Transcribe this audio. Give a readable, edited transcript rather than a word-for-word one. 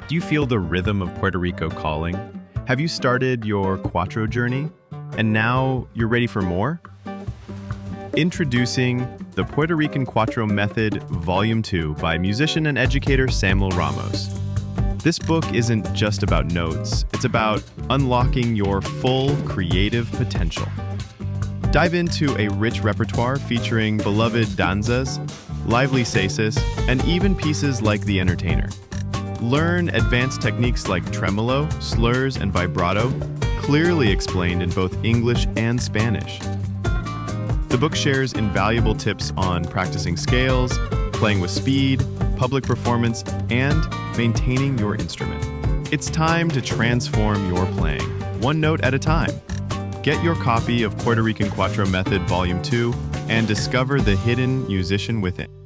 Do you feel the rhythm of Puerto Rico calling? Have you started your Cuatro journey? And now you're ready for more? Introducing the Puerto Rican Cuatro Method, Volume 2 by musician and educator Samuel Ramos. This book isn't just about notes, it's about unlocking your full creative potential. Dive into a rich repertoire featuring beloved danzas, lively seses, and even pieces like The Entertainer. Learn advanced techniques like tremolo, slurs, and vibrato, clearly explained in both English and Spanish. The book shares invaluable tips on practicing scales, playing with speed, public performance, and maintaining your instrument. It's time to transform your playing, one note at a time. Get your copy of Puerto Rican Cuatro Method Volume 2 and discover the hidden musician within.